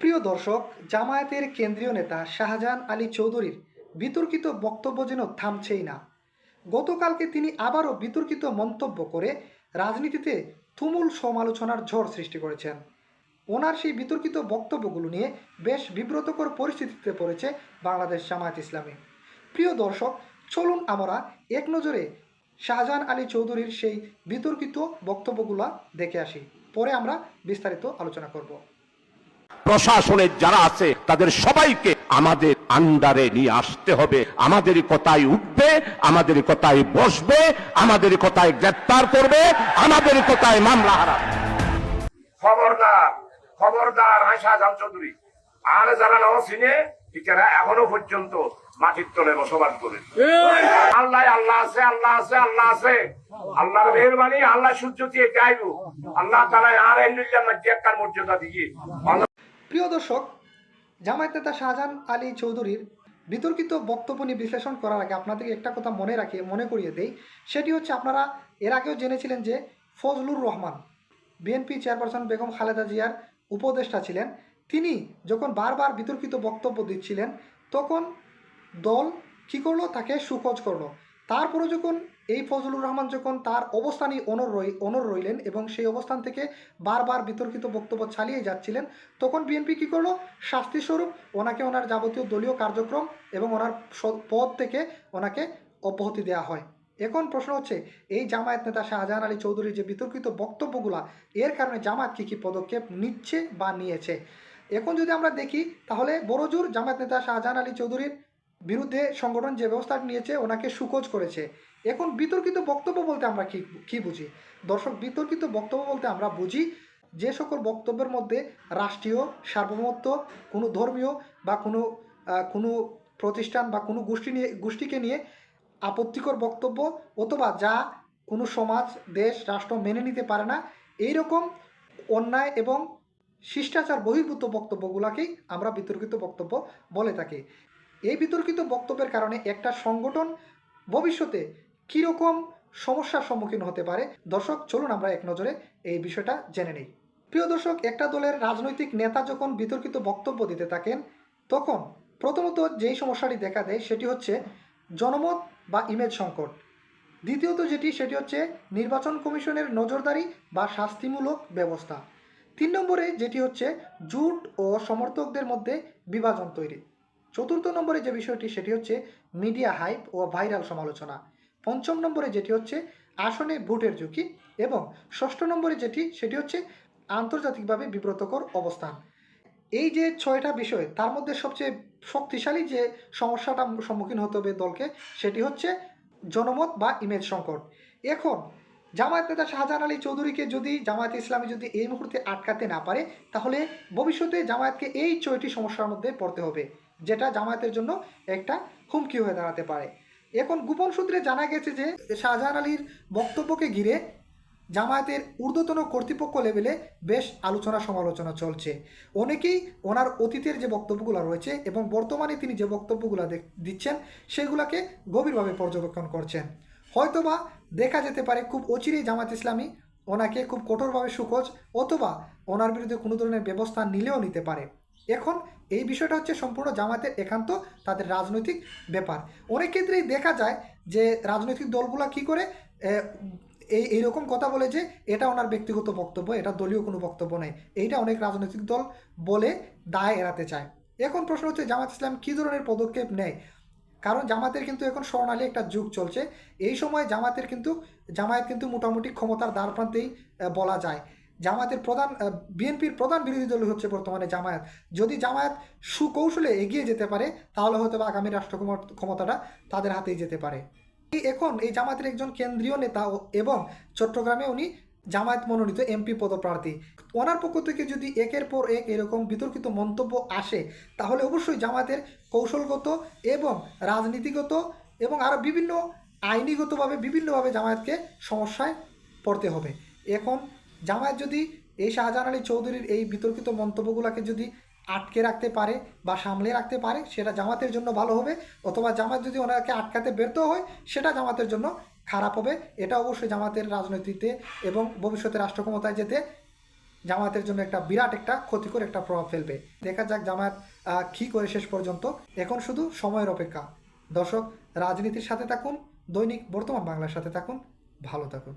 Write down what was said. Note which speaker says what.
Speaker 1: প্রিয় দর্শক, জামায়াতের কেন্দ্রীয় নেতা শাহজাহান আলী চৌধুরীর বিতর্কিত বক্তব্য যেন থামছেই না। গতকালকে তিনি আবারও বিতর্কিত মন্তব্য করে রাজনীতিতে তুমুল সমালোচনার ঝড় সৃষ্টি করেছেন। ওনার সেই বিতর্কিত বক্তব্যগুলো নিয়ে বেশ বিব্রতকর পরিস্থিতিতে পড়েছে বাংলাদেশ জামায়াত ইসলামী। প্রিয় দর্শক, চলুন আমরা এক নজরে শাহজাহান আলী চৌধুরীর সেই বিতর্কিত বক্তব্যগুলো দেখে আসি, পরে আমরা বিস্তারিত আলোচনা করব।
Speaker 2: প্রশাসনের যারা আছে তাদের সবাইকে আমাদের আন্ডারে নিয়ে আসতে হবে। আমাদের কথায় উঠবে, আমাদের কথায় বসবে, আমাদের কথায় গ্রেফতার করবে, আমাদের কথায় মামলা হারাবে।
Speaker 3: খবরদার খবরদার শাহজাহান চৌধুরী আর যারা নাও চিনে ঠিকারা এখনো পর্যন্ত মাটির তলে বসবাস করে। আল্লাহ আল্লাহ আছে, আল্লাহ আছে, আল্লাহ আছে, আল্লাহর মেহরবানি, আল্লাহ সূর্য দিয়ে চাইব, আল্লাহ তারা আর একটা মর্যাদা দিয়ে।
Speaker 1: প্রিয় দর্শক, জামায়াত নেতা শাহজাহান আলী চৌধুরীর বিতর্কিত বক্তব্য নিয়ে বিশ্লেষণ করার আগে আপনাদেরকে একটা কথা মনে করিয়ে দেই। সেটি হচ্ছে, আপনারা এর আগেও জেনেছিলেন যে ফজলুর রহমান বিএনপি চেয়ারপারসন বেগম খালেদা জিয়ার উপদেষ্টা ছিলেন। তিনি যখন বারবার বিতর্কিত বক্তব্য দিচ্ছিলেন তখন দল কী করলো, তাকে সুকোচ করলো। তারপরে যখন এই ফজলুর রহমান যখন তার অবস্থানই অনর রইলেন এবং সেই অবস্থান থেকে বারবার বিতর্কিত বক্তব্য চালিয়ে যাচ্ছিলেন, তখন বিএনপি কী করলো, শাস্তিস্বরূপ ওনাকে ওনার যাবতীয় দলীয় কার্যক্রম এবং ওনার পদ থেকে ওনাকে অব্যাহতি দেওয়া হয়। এখন প্রশ্ন হচ্ছে, এই জামায়াত নেতা শাহজাহান আলী চৌধুরীর যে বিতর্কিত বক্তব্যগুলা, এর কারণে জামায়াত কী কী পদক্ষেপ নিচ্ছে বা নিয়েছে। এখন যদি আমরা দেখি, তাহলে বড়জোর জামায়াত নেতা শাহজাহান আলী চৌধুরীর বিরুদ্ধে সংগঠন যে ব্যবস্থা নিয়েছে, ওনাকে সুকোচ করেছে। এখন বিতর্কিত বক্তব্য বলতে আমরা কি বুঝি? দর্শক, বিতর্কিত বক্তব্য বলতে আমরা বুঝি যে সকল বক্তব্যের মধ্যে রাষ্ট্রীয় সার্বভৌমত্ব, কোনো ধর্মীয় বা কোনো প্রতিষ্ঠান বা কোনো গোষ্ঠীকে নিয়ে আপত্তিকর বক্তব্য, অথবা যা কোনো সমাজ, দেশ, রাষ্ট্র মেনে নিতে পারে না, এই রকম অন্যায় এবং শিষ্টাচার বহির্ভূত বক্তব্যগুলোকেই আমরা বিতর্কিত বক্তব্য বলে থাকি। এই বিতর্কিত বক্তব্যের কারণে একটা সংগঠন ভবিষ্যতে কীরকম সমস্যার সম্মুখীন হতে পারে, দর্শক চলুন আমরা এক নজরে এই বিষয়টা জেনে নিই। প্রিয় দর্শক, একটা দলের রাজনৈতিক নেতা যখন বিতর্কিত বক্তব্য দিতে থাকেন, তখন প্রথমত যেই সমস্যাটি দেখা দেয় সেটি হচ্ছে জনমত বা ইমেজ সংকট। দ্বিতীয়ত সেটি হচ্ছে নির্বাচন কমিশনের নজরদারি বা শাস্তিমূলক ব্যবস্থা। 3 নম্বরে যেটি হচ্ছে জোট ও সমর্থকদের মধ্যে বিভাজন তৈরি। 4র্থ নম্বরে যে বিষয়টি সেটি হচ্ছে মিডিয়া হাইপ ও ভাইরাল সমালোচনা। 5ম নম্বরে যেটি হচ্ছে আসনে ভোটের ঝুঁকি। এবং 6ষ্ঠ নম্বরে সেটি হচ্ছে আন্তর্জাতিকভাবে বিব্রতকর অবস্থান। এই যে 6টা বিষয়, তার মধ্যে সবচেয়ে শক্তিশালী যে সমস্যাটা সম্মুখীন হতে হবে দলকে, সেটি হচ্ছে জনমত বা ইমেজ সংকট। এখন জামায়াত নেতা শাহজাহান আলী চৌধুরীকে যদি জামায়াত ইসলামী যদি এই মুহূর্তে আটকাতে না পারে, তাহলে ভবিষ্যতে জামায়াতকে এই 6টি সমস্যার মধ্যে পড়তে হবে, যেটা জামায়াতের জন্য একটা হুমকি হয়ে দাঁড়াতে পারে। এখন গোপন সূত্রে জানা গেছে যে শাহজাহান আলীর বক্তব্যকে ঘিরে জামায়াতের ঊর্ধ্বতন কর্তৃপক্ষ লেভেলে বেশ আলোচনা সমালোচনা চলছে। অনেকেই ওনার অতীতের যে বক্তব্যগুলো রয়েছে এবং বর্তমানে তিনি যে বক্তব্যগুলো দিচ্ছেন, সেগুলোকে গভীরভাবে পর্যবেক্ষণ করছেন। হয়তোবা দেখা যেতে পারে খুব অচিরেই জামায়াত ইসলামী ওনাকে খুব কঠোরভাবে সুকোচ অথবা ওনার বিরুদ্ধে কোনো ধরনের ব্যবস্থা নিলেও নিতে পারে। এখন এই বিষয়টা হচ্ছে সম্পূর্ণ জামায়াতের একান্ত তাদের রাজনৈতিক ব্যাপার। অনেক ক্ষেত্রেই দেখা যায় যে রাজনৈতিক দলগুলো কী করে এইরকম কথা বলে যে এটা ওনার ব্যক্তিগত বক্তব্য, এটা দলীয় কোনো বক্তব্য নেই, এইটা অনেক রাজনৈতিক দল বলে দায় এড়াতে চায়। এখন প্রশ্ন হচ্ছে, জামায়াত ইসলাম কী ধরনের পদক্ষেপ নেয়? কারণ জামায়াতের কিন্তু এখন স্বর্ণালী একটা যুগ চলছে। এই সময় জামায়াত কিন্তু মোটামুটি ক্ষমতার দ্বারপ্রান্তেই বলা যায়। বিএনপির প্রধান বিরোধী দল হচ্ছে বর্তমানে জামায়াত। যদি জামায়াত সুকৌশলে এগিয়ে যেতে পারে, তাহলে হয়তো বা আগামী রাষ্ট্র ক্ষমতাটা তাদের হাতেই যেতে পারে। এখন এই জামায়াতের একজন কেন্দ্রীয় নেতা এবং চট্টগ্রামে উনি জামায়াত মনোনীত এমপি পদপ্রার্থী। ওনার পক্ষ থেকে যদি একের পর এক এরকম বিতর্কিত মন্তব্য আসে, তাহলে অবশ্যই জামায়াতের কৌশলগত এবং রাজনীতিগত এবং আরও বিভিন্নভাবে জামায়াতকে সমস্যায় পড়তে হবে। এখন জামায়াত যদি এই শাহজাহান আলী চৌধুরীর এই বিতর্কিত মন্তব্যগুলোকে যদি আটকে রাখতে পারে বা সামলে রাখতে পারে, সেটা জামাতের জন্য ভালো হবে। অথবা জামাত যদি ওনাকে আটকাতে ব্যর্থ হয়, সেটা জামাতের জন্য খারাপ হবে। এটা অবশ্যই জামাতের রাজনীতিতে এবং ভবিষ্যতে রাষ্ট্র ক্ষমতায় যেতে জামায়াতের জন্য একটা বিরাট একটা ক্ষতিকর একটা প্রভাব ফেলবে। দেখা যাক জামায়াত কী করে শেষ পর্যন্ত। এখন শুধু সময়ের অপেক্ষা। দর্শক, রাজনীতির সাথে থাকুন, দৈনিক বর্তমান বাংলার সাথে থাকুন, ভালো থাকুন।